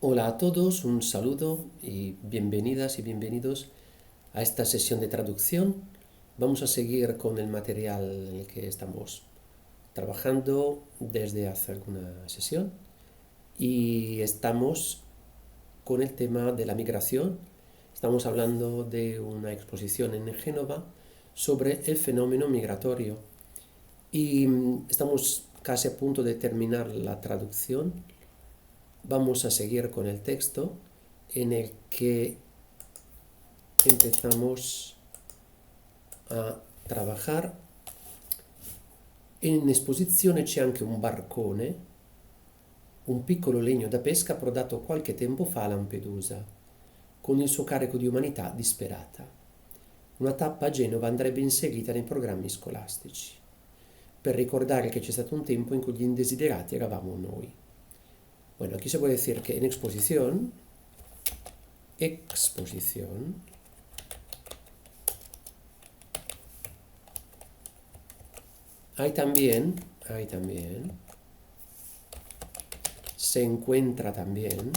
Hola a todos, un saludo y bienvenidas y bienvenidos a esta sesión de traducción. Vamos a seguir con el material en el que estamos trabajando desde hace alguna sesión y estamos con el tema de la migración. Estamos hablando de una exposición en Génova sobre el fenómeno migratorio y estamos casi a punto de terminar la traducción. Vamos a seguir con el texto en el que empezamos a trabajar. In esposizione c'è anche un barcone, un piccolo legno da pesca approdato qualche tempo fa a Lampedusa, con il suo carico di umanità disperata. Una tappa a Genova andrebbe inserita nei programmi scolastici, per ricordare che c'è stato un tempo in cui gli indesiderati eravamo noi. Bueno, aquí se puede decir que en exposición, hay también, se encuentra también,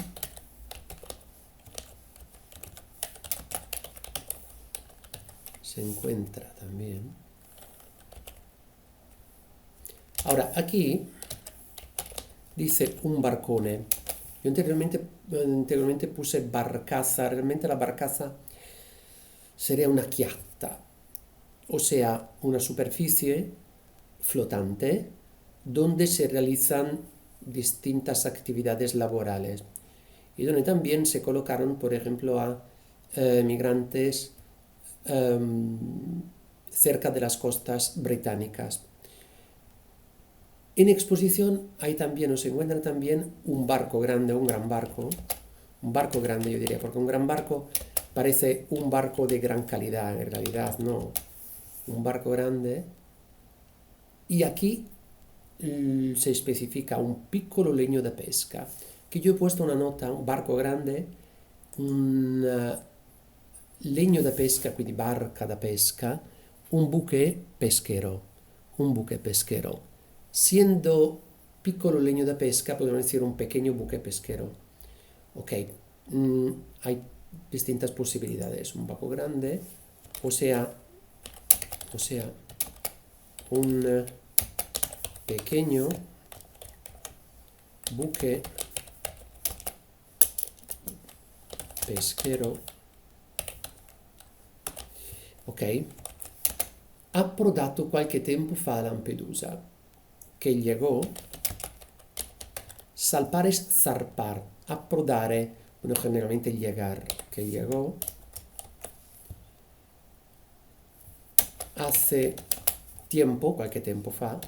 Ahora, aquí dice un barcone. Yo anteriormente puse barcaza. Realmente la barcaza sería una chiatta, o sea, una superficie flotante donde se realizan distintas actividades laborales y donde también se colocaron, por ejemplo, a migrantes cerca de las costas británicas. En exposición hay también, o se encuentra también un barco grande, un barco grande yo diría, porque un gran barco parece un barco de gran calidad, en realidad no, un barco grande. Y aquí se specifica un piccolo legno da pesca, che io ho posto una nota, un barco grande, un legno da pesca, quindi barca da pesca, un buque pesquero. Siendo piccolo legno da pesca, podemos decir un pequeño buque pesquero. Ok, hay distintas posibilidades. Un barco grande, o sea, un pequeño buque pesquero, ok, approdato qualche tempo fa a Lampedusa, che llegó, salpar es zarpar, approdare, bueno, generalmente llegar, que llegó hace tiempo, qualche tempo fa.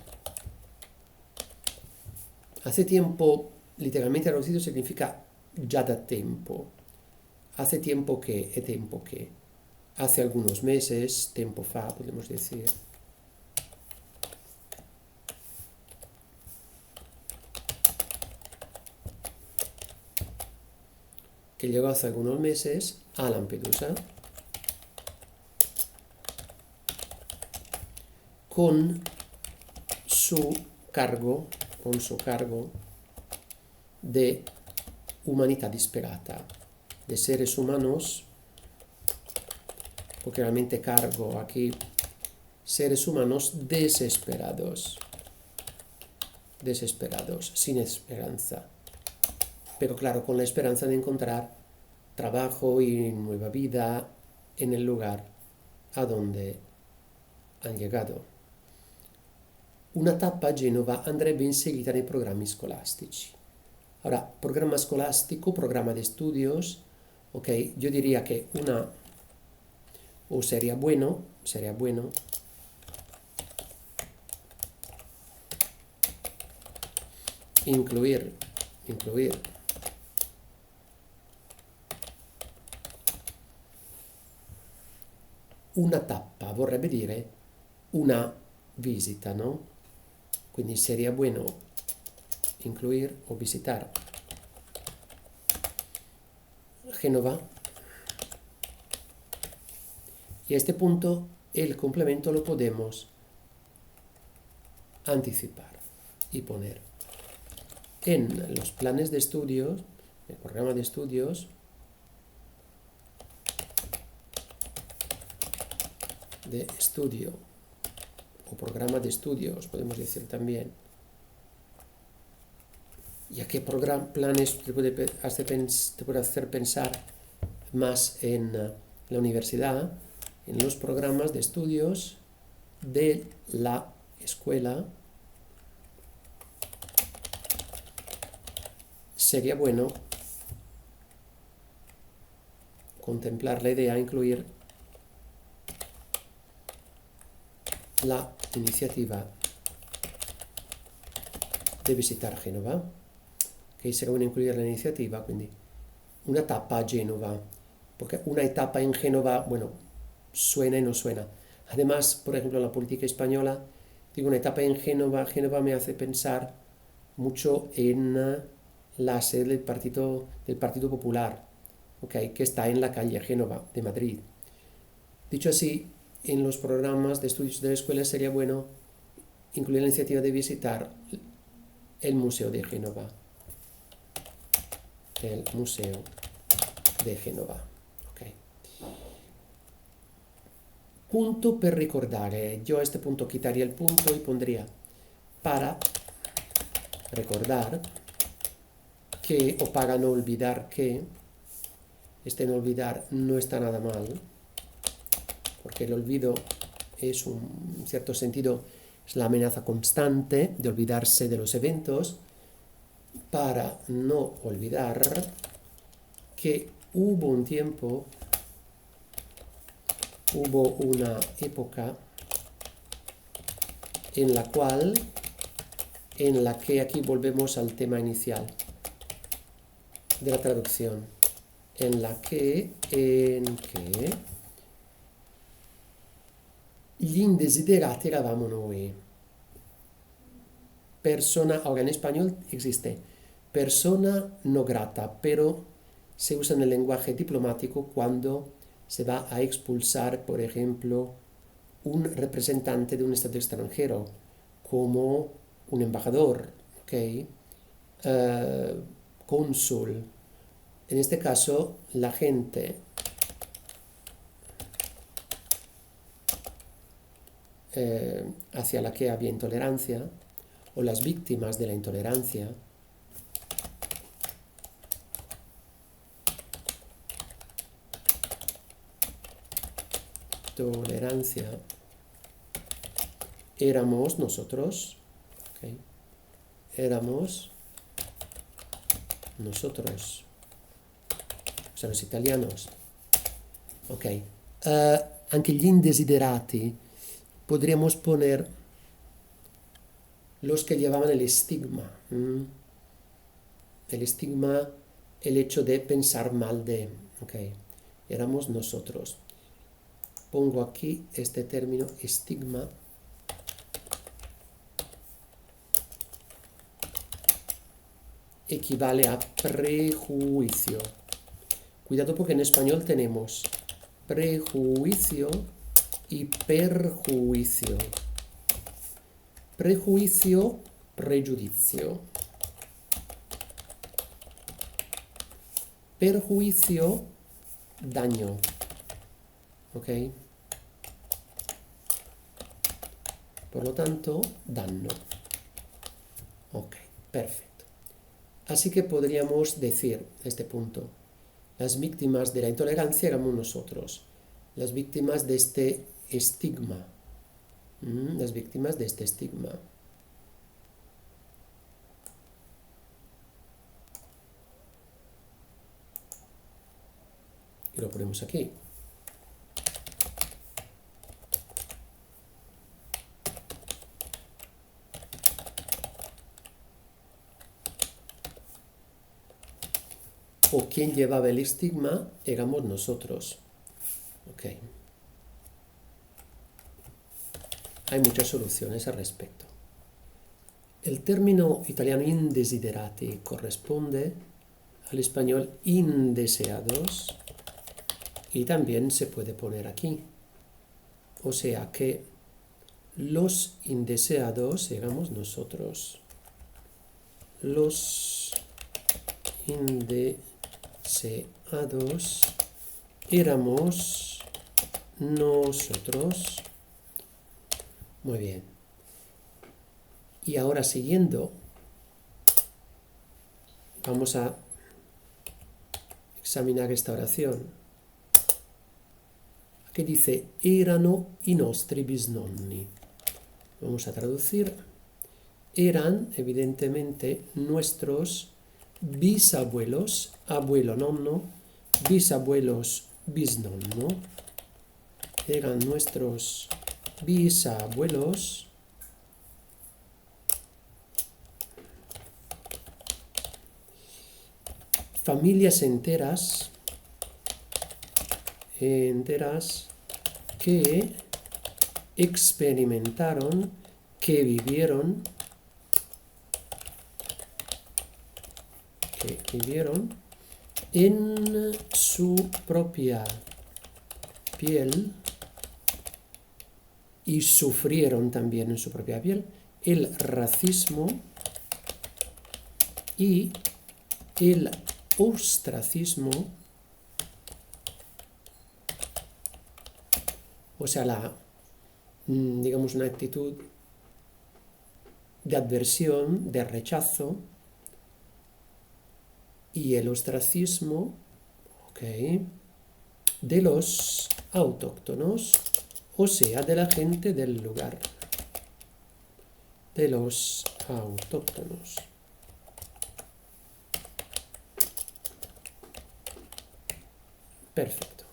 Hace tiempo, literalmente traducido, significa già da tempo. Hace tiempo que, e tempo que. Hace algunos meses, tempo fa, podemos decir. Que llegó hace algunos meses a Lampedusa con su cargo de humanidad disperata, de seres humanos, porque realmente cargo aquí, seres humanos desesperados, sin esperanza, pero claro, con la esperanza de encontrar trabajo y nueva vida en el lugar a donde han llegado. Una tappa a Genova andrebbe inserita nei programmi scolastici. Ahora, programa escolástico, programa de estudios, ok, yo diría que o sería bueno, incluir una tappa, vorrebbe dire una visita, no? Quindi sería bueno incluir o visitar Génova. Y a este punto el complemento lo podemos anticipar y poner en los planes de estudios, el programa de estudios o programa de estudios, podemos decir también. ¿Y a qué planes te puede hacer pensar más en la universidad? En los programas de estudios de la escuela. Sería bueno contemplar la idea de incluir la iniciativa de visitar Génova, che sería bueno incluir la iniciativa, quindi una tappa a Génova, porque una etapa en Génova, bueno, suena y no suena. Además, por ejemplo, en la política española, digo, una etapa en Génova, Génova me hace pensar mucho en la sede del Partido Popular, okay, que está en la calle Génova de Madrid. Dicho así, en los programas de estudios de la escuela sería bueno incluir la iniciativa de visitar el Museo de Génova. El Museo de Génova. Okay. Punto per ricordare. Yo a este punto quitaría el punto y pondría para recordar que, o para no olvidar que, no olvidar no está nada mal, porque el olvido es en cierto sentido, es la amenaza constante de olvidarse de los eventos. Para no olvidar que hubo un tiempo, hubo una época en la que aquí volvemos al tema inicial de la traducción, en que gli indesiderati eravamo noi. Ahora en español existe persona no grata, pero se usa en el lenguaje diplomático cuando se va a expulsar, por ejemplo, un representante de un estado extranjero, como un embajador, ¿okay? Cónsul. En este caso, la gente hacia la que había intolerancia, o las víctimas de la intolerancia, éramos nosotros, ¿okay? Éramos nosotros, o sea, los italianos. Ok. Anche gli indesiderati podríamos poner los que llevaban el estigma. El estigma, el hecho de pensar mal de. Ok. Éramos nosotros. Pongo aquí este término estigma. Equivale a prejuicio. Cuidado porque en español tenemos prejuicio y perjuicio. Prejuicio, pregiudizio. Perjuicio, daño. ¿Ok? Por lo tanto, danno. Ok, perfecto. Así que podríamos decir, este punto, las víctimas de la intolerancia éramos nosotros, las víctimas de este estigma, las víctimas de este estigma. Y lo ponemos aquí. O quien llevaba el estigma éramos nosotros. Ok. Hay muchas soluciones al respecto. El término italiano indesiderati corresponde al español indeseados y también se puede poner aquí. O sea que los indeseados éramos nosotros. Los indeseados éramos nosotros. Muy bien. Y ahora siguiendo, vamos a examinar esta oración. Aquí dice, erano i nostri bisnonni. Vamos a traducir. Eran, evidentemente, nuestros bisabuelos, abuelo nonno, bisabuelos bisnonno. Eran nuestros bisabuelos familias enteras que experimentaron, que vivieron en su propia piel y sufrieron también en su propia piel el racismo y el ostracismo, o sea, digamos, una actitud de adversión, de rechazo, y el ostracismo, de los autóctonos, o sea, de la gente del lugar, de los autóctonos. Perfetto.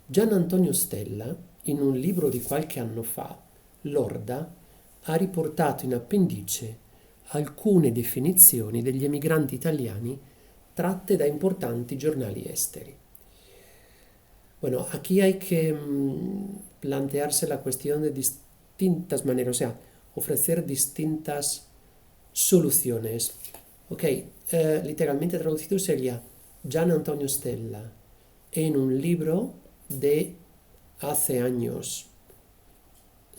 Gian Antonio Stella, in un libro di qualche anno fa, Lorda, ha riportato in appendice alcune definizioni degli emigranti italiani tratte da importanti giornali esteri. Bueno, aquí hay que plantearse la cuestión de distintas maneras, o sea, ofrecer distintas soluciones. Literalmente traducido sería Gian Antonio Stella, en un libro de hace años.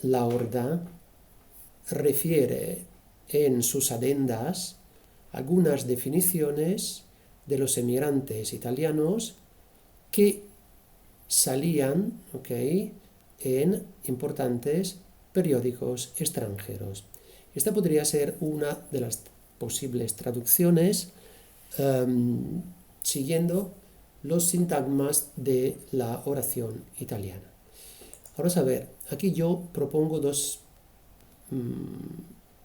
La Horda refiere en sus adendas algunas definiciones de los emigrantes italianos que salían en importantes periódicos extranjeros. Esta podría ser una de las posibles traducciones siguiendo los sintagmas de la oración italiana. Ahora a ver, aquí yo propongo dos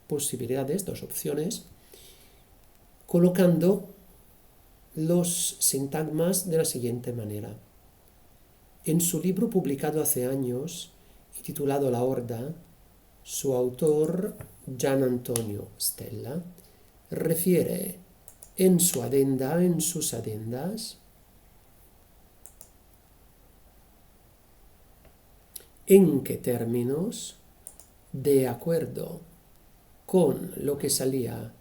posibilidades, dos opciones, colocando los sintagmas de la siguiente manera. En su libro publicado hace años y titulado La Horda, su autor, Gian Antonio Stella, refiere en su adenda, en sus adendas, en qué términos, de acuerdo con lo que salía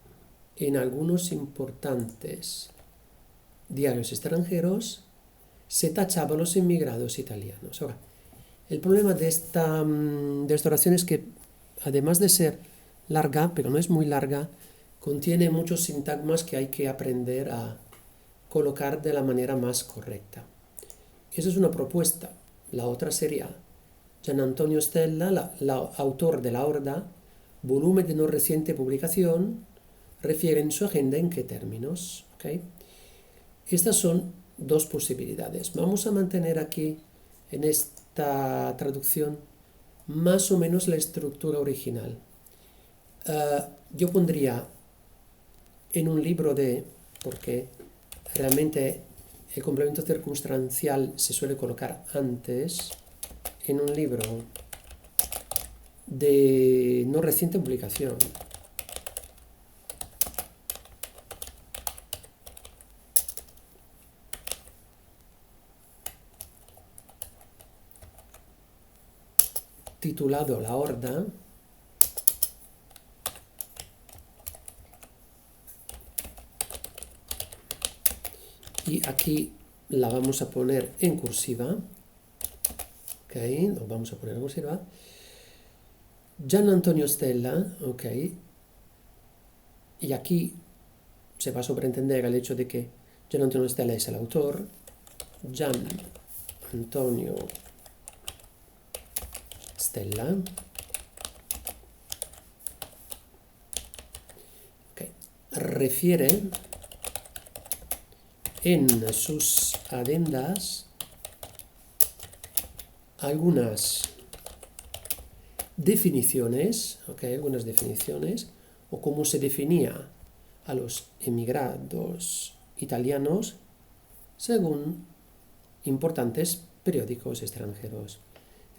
en algunos importantes diarios extranjeros, se tachaba a los inmigrados italianos. Ahora, el problema de esta oración es que, además de ser larga, pero no es muy larga, contiene muchos sintagmas que hay que aprender a colocar de la manera más correcta. Esa es una propuesta. La otra sería Gian Antonio Stella, autor de La Horda, volumen de no reciente publicación, refiere en su agenda en qué términos. Estas son dos posibilidades. Vamos a mantener aquí, en esta traducción, más o menos la estructura original. Yo pondría en un libro de, porque realmente el complemento circunstancial se suele colocar antes, en un libro de no reciente publicación. Titulado La Horda, y aquí la vamos a poner en cursiva. Lo vamos a poner en cursiva. Gian Antonio Stella, y aquí se va a sobreentender el hecho de que Gian Antonio Stella es el autor. Gian Antonio Stella. Okay. Refiere en sus adendas algunas definiciones, algunas definiciones, o cómo se definía a los emigrados italianos según importantes periódicos extranjeros.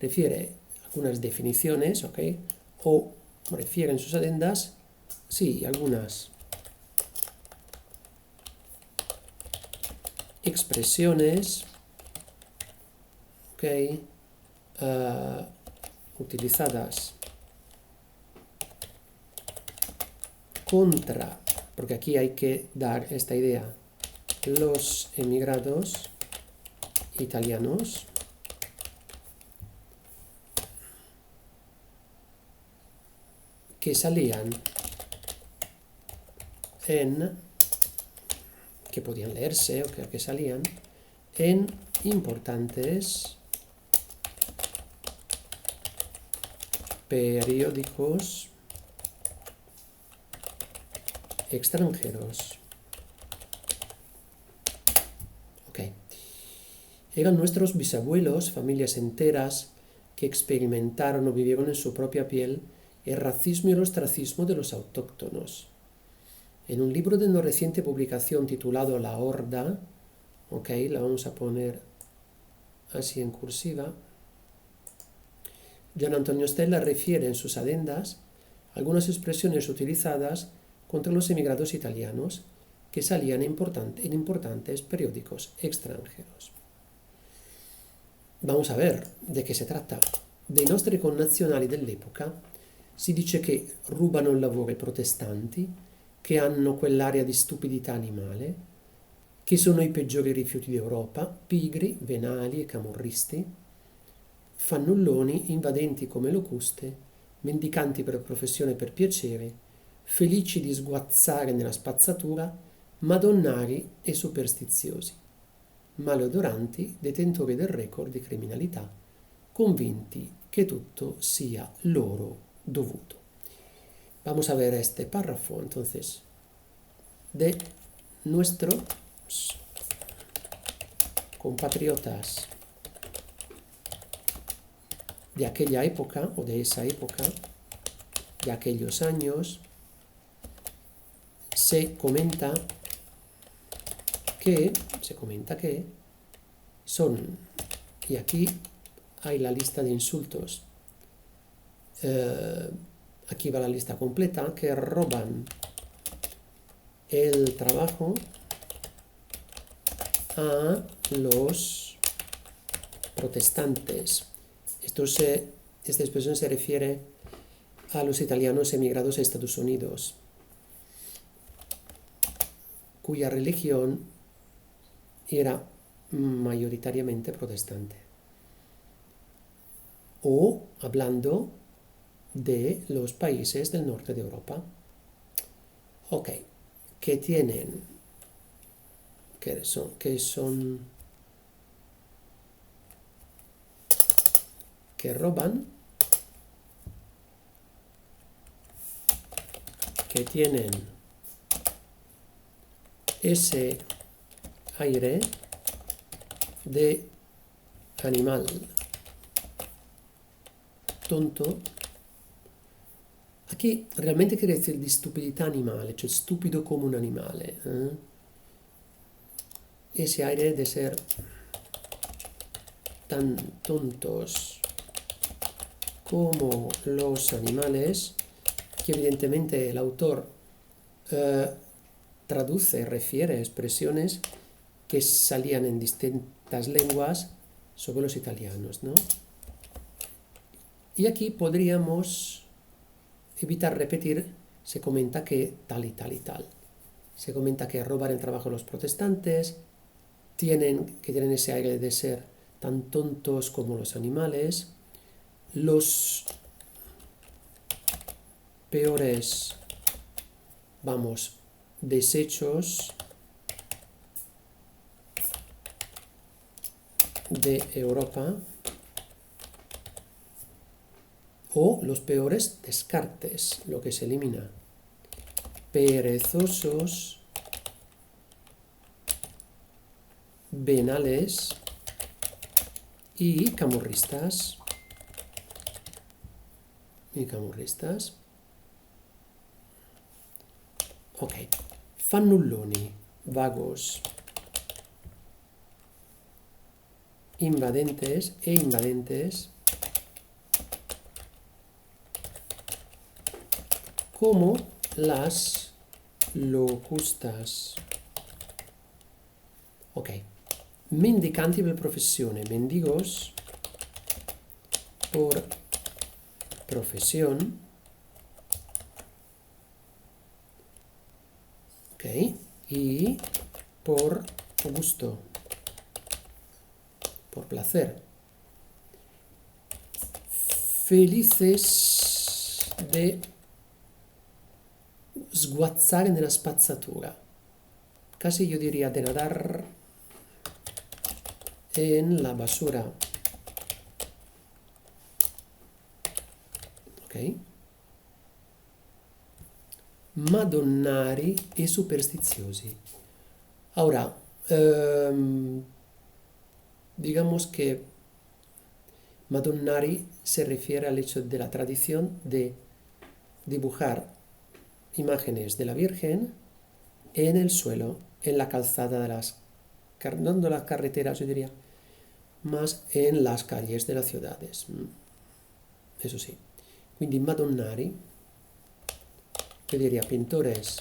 Refiere algunas definiciones, o refiere en sus adendas, sí, algunas expresiones, utilizadas contra, porque aquí hay que dar esta idea, los emigrados italianos que salían que podían leerse o que salían en importantes periódicos extranjeros. Eran nuestros bisabuelos, familias enteras que experimentaron o vivieron en su propia piel el racismo y el ostracismo de los autóctonos. En un libro de no reciente publicación titulado La Horda, la vamos a poner así en cursiva, Gian Antonio Stella refiere en sus adendas algunas expresiones utilizadas contra los emigrados italianos que salían en importantes periódicos extranjeros. Vamos a ver di che si tratta. Dei nostri connazionali dell'epoca si dice che rubano il lavoro ai protestanti, che hanno quell'aria di stupidità animale, che sono i peggiori rifiuti d'Europa, pigri, venali e camorristi, fannulloni, invadenti come locuste, mendicanti per professione e per piacere, felici di sguazzare nella spazzatura, madonnari e superstiziosi, maleodoranti, detentori del record di criminalità, convinti que tutto sia loro dovuto. Vamos a ver este párrafo, entonces, de nuestros compatriotas de aquella época, o de esa época, de aquellos años. Se comenta que son, y aquí hay la lista de insultos, aquí va la lista completa, que roban el trabajo a los protestantes. Esta expresión se refiere a los italianos emigrados a Estados Unidos, cuya religión era mayoritariamente protestante. O hablando de los países del norte de Europa. Que tienen, que roban, que tienen ese aire de animal tonto. Aquí realmente quiere decir di stupidità animale, cioè stupido come un animale. Ese aire de ser tan tontos como los animales, que evidentemente el autor traduce, refiere expresiones que salían en distintas lenguas sobre los italianos, ¿no? Y aquí podríamos evitar repetir, se comenta que tal y tal y tal. Se comenta que roban el trabajo a los protestantes, que tienen ese aire de ser tan tontos como los animales, los peores, desechos de Europa o los peores descartes, lo que se elimina. Perezosos, venales y camorristas. Ok. Fannulloni, vagos, invadentes e invadentes, como las locustas. Ok. Mendicanti per professione, mendigos por profesión. Ok. Y por gusto, por placer. Felices de sguazzare nella spazzatura. Casi yo diría de nadar en la basura. Ok. Madonnari e superstiziosi. Ahora, digamos que Madonnari se refiere al hecho de la tradición de dibujar imágenes de la Virgen en el suelo, en la calzada de no en las carreteras, yo diría, más en las calles de las ciudades. Eso sí. Quindi Madonnari, yo diría pintores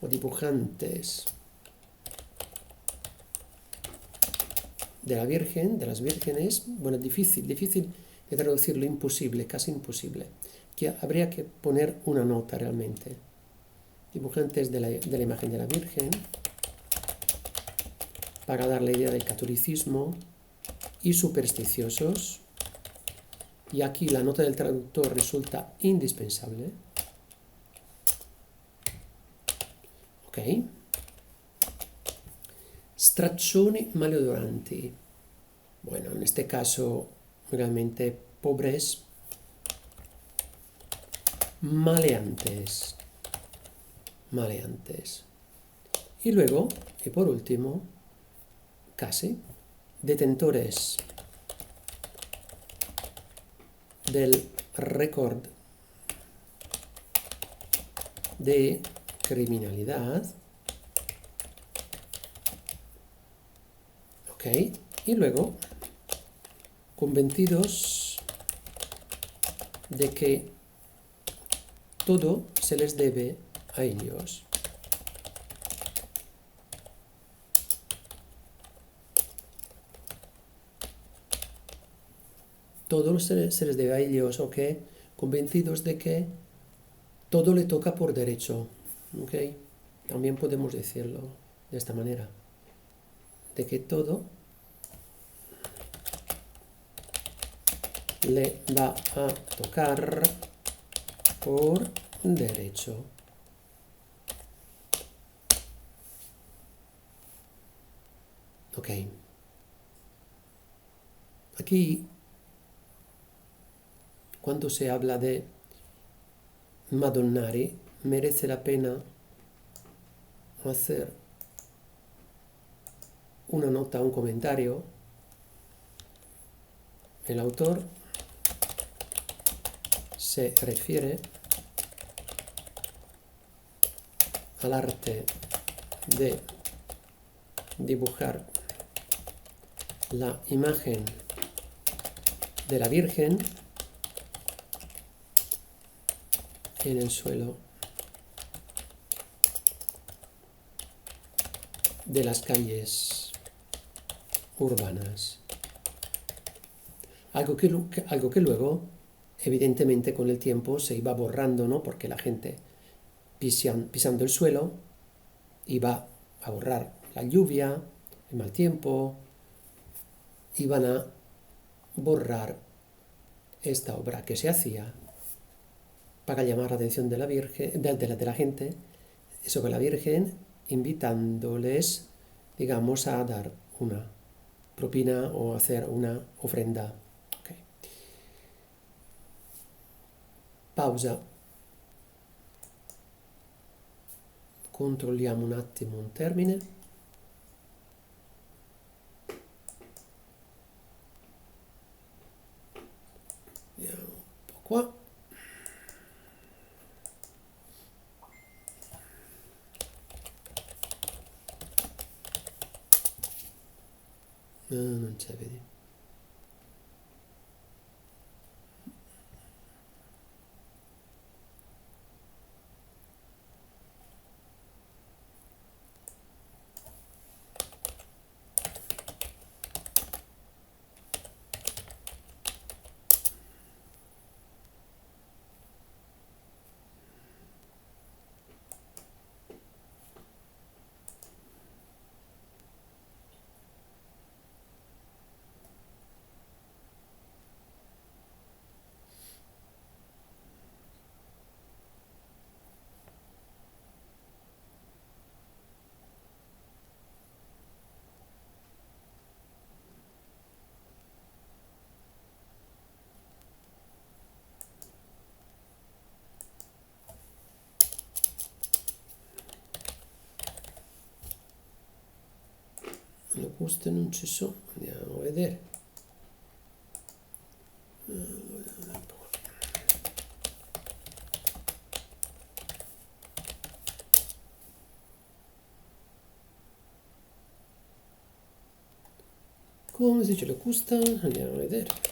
o dibujantes de la Virgen, de las vírgenes. Bueno, difícil de traducirlo, imposible, casi imposible. Que habría que poner una nota realmente. Dibujantes de la imagen de la Virgen, para dar la idea del catolicismo, y supersticiosos. Y aquí la nota del traductor resulta indispensable. Ok. Straccioni maleodoranti. Bueno, en este caso, realmente pobres, maleantes. Y luego, y por último, casi, detentores del récord de criminalidad. Ok. Y luego, convencidos de que todo se les debe a ellos. Todo se les debe a ellos, ¿ok? Convencidos de que todo le toca por derecho, ¿ok? También podemos decirlo de esta manera, de que todo le va a tocar por derecho. Ok. Aquí, cuando se habla de Madonnari, merece la pena hacer una nota, un comentario. El autor se refiere al arte de dibujar la imagen de la Virgen en el suelo de las calles urbanas. Algo que luego, evidentemente, con el tiempo se iba borrando, ¿no? Porque la gente pisando el suelo iba a borrar la lluvia, el mal tiempo, iban a borrar esta obra que se hacía para llamar la atención de la Virgen, de la gente, sobre la Virgen, invitándoles, digamos, a dar una propina o hacer una ofrenda. Okay. Pausa. Controlliamo un attimo un termine. Andiamo un po' qua. Non c'è, vedi. Locuste non ci sono, andiamo a vedere. Come si dice locusta? Andiamo a vedere.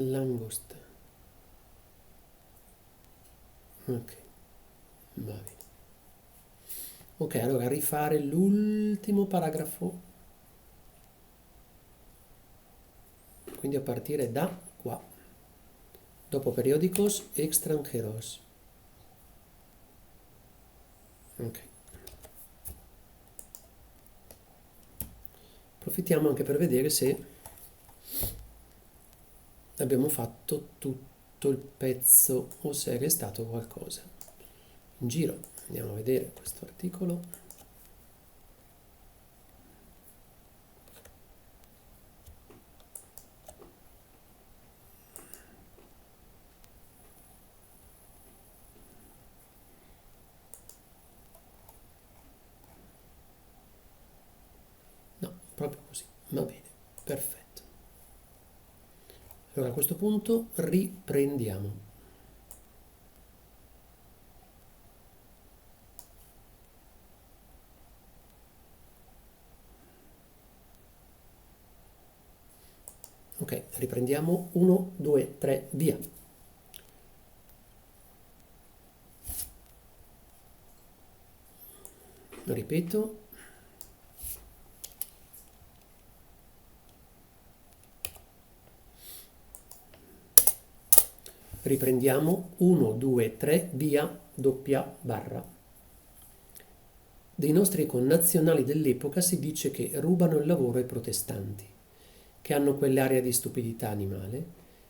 Langosta. Ok, va bene. Ok, allora rifare l'ultimo paragrafo. Quindi a partire da qua. Dopo periódicos extranjeros. Ok. Approfittiamo anche per vedere se abbiamo fatto tutto il pezzo o se è restato qualcosa in giro. Andiamo a vedere questo articolo. No, proprio così. Va bene, perfetto. Allora a questo punto riprendiamo. Ok, riprendiamo 1, 2, 3, via. Ripeto. Riprendiamo 1, 2, 3, via, doppia barra. Dei nostri connazionali dell'epoca si dice che rubano il lavoro ai protestanti, che hanno quell'aria di stupidità animale,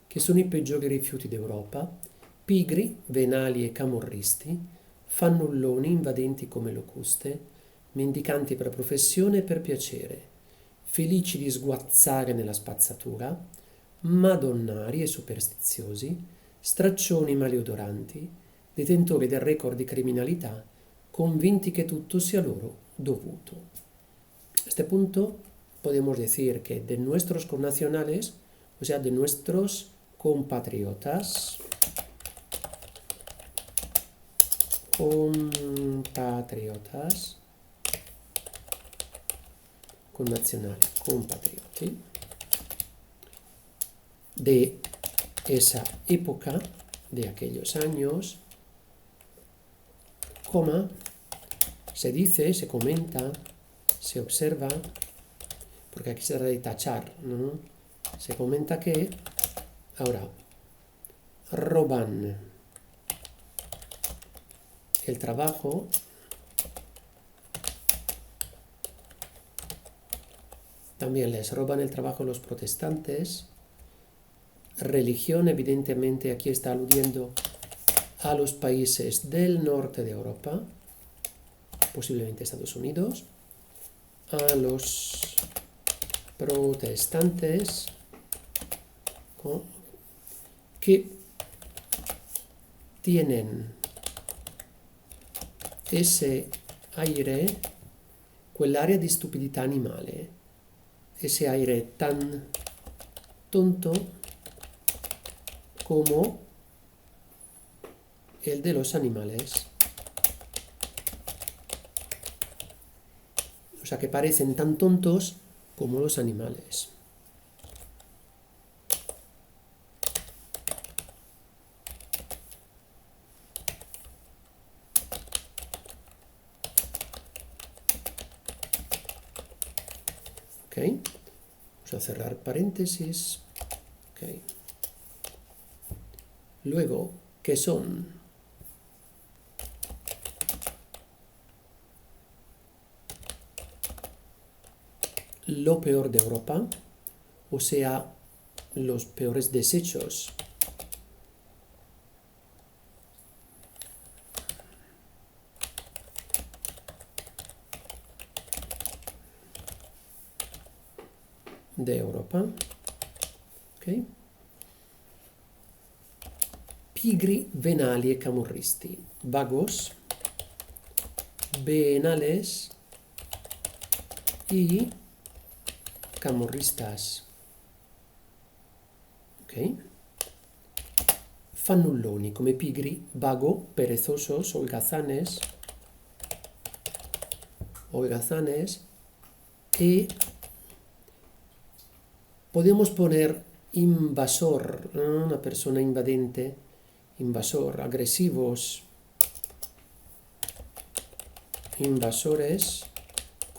che sono i peggiori rifiuti d'Europa, pigri, venali e camorristi, fannulloni invadenti come locuste, mendicanti per professione e per piacere, felici di sguazzare nella spazzatura, madonnari e superstiziosi, straccioni maleodoranti, detentori del record di criminalità, convinti que tutto sia loro dovuto. A este punto podemos decir que de nuestros connacionales, o sea, de nuestros compatriotas, compatriotas, connazionali, compatrioti, de esa época, de aquellos años, coma, se dice, se comenta, se observa, porque aquí se trata de tachar, ¿no? Se comenta que, ahora, roban el trabajo también les roban el trabajo los protestantes. Religión, evidentemente, aquí está aludiendo a los países del norte de Europa, posiblemente Estados Unidos, a los protestantes, ¿no?, que tienen ese aire, quell'aria di stupidità animale, ese aire tan tonto como el de los animales. O sea, que parecen tan tontos como los animales. ¿Ok? Vamos a cerrar paréntesis. ¿Ok? Luego, ¿qué son? Lo peor de Europa, o sea, los peores desechos. De Europa. ¿Ok? Pigri, venali e camorristi. Vagos, venales y camorristas. Ok? Fannulloni, come pigri, vago, perezosos, holgazanes, y podemos poner invasor, ¿no? Una persona invadente, invasor, agresivos, invasores,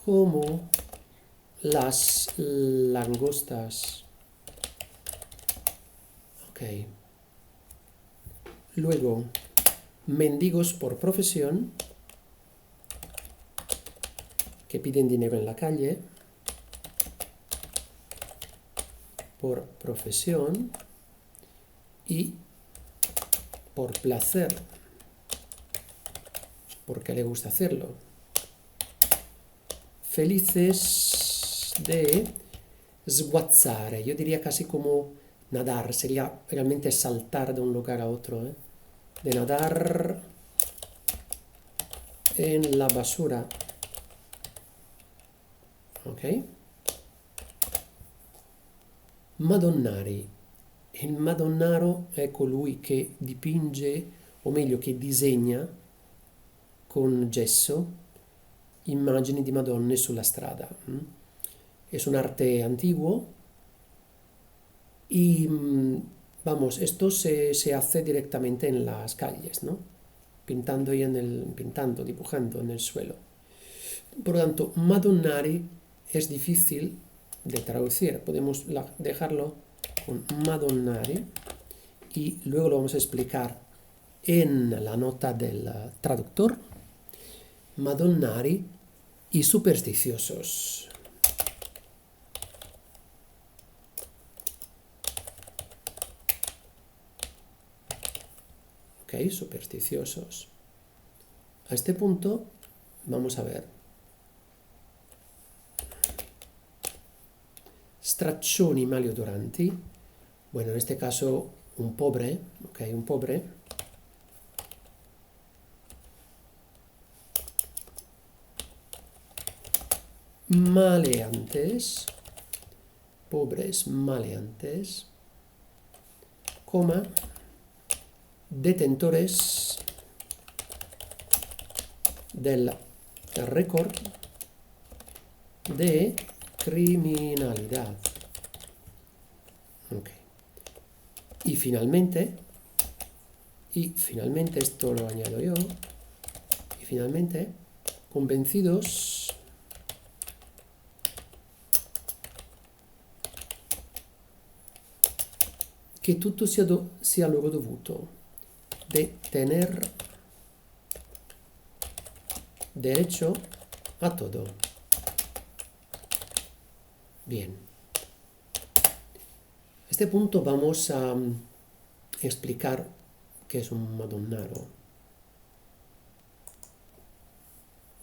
como las langostas. Ok. Luego, mendigos por profesión, que piden dinero en la calle, por profesión y por placer, porque le gusta hacerlo. Felices de sguazzare, yo diría casi como nadar, sería realmente saltar de un lugar a otro, ¿eh? De nadar en la basura. Ok? Madonnari. Il madonnaro è colui che dipinge, o meglio che disegna con gesso immagini di Madonne sulla strada. Es un arte antiguo y, vamos, esto se hace directamente en las calles, ¿no? Pintando, dibujando en el suelo. Por lo tanto, Madonnari es difícil de traducir. Podemos dejarlo con Madonnari y luego lo vamos a explicar en la nota del traductor. Madonnari y supersticiosos. Ok, supersticiosos. A este punto vamos a ver. Straccioni maleodoranti. Bueno, en este caso un pobre, ok, un pobre. Maleantes, pobres maleantes, coma, detentores del récord de criminalidad. Okay. Y finalmente, esto lo añado yo, y finalmente, convencidos che tutto sia loro dovuto, de tener derecho a todo. Bien. A este punto vamos a explicar qué es un madonnaro.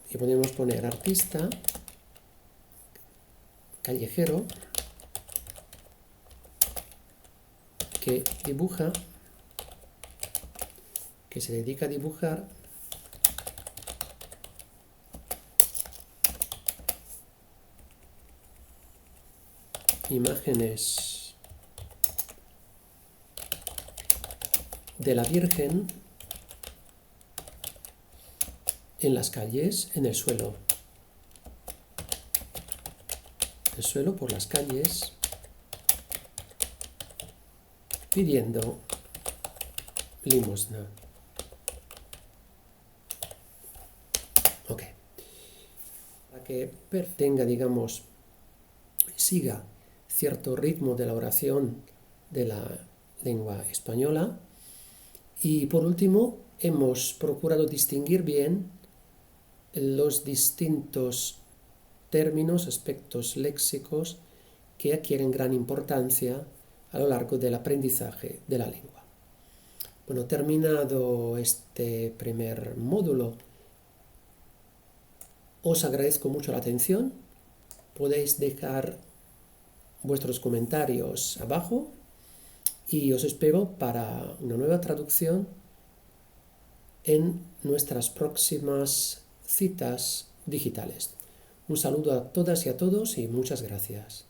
Y podemos poner artista, callejero, que dibuja, que se dedica a dibujar imágenes de la Virgen en las calles, en el suelo. El suelo por las calles, pidiendo limosna. Ok. Para que tenga, digamos, siga cierto ritmo de la oración de la lengua española. Y por último, hemos procurado distinguir bien los distintos términos, aspectos léxicos que adquieren gran importancia a lo largo del aprendizaje de la lengua. Bueno, terminado este primer módulo, os agradezco mucho la atención. Podéis dejar vuestros comentarios abajo y os espero para una nueva traducción en nuestras próximas citas digitales. Un saludo a todas y a todos y muchas gracias.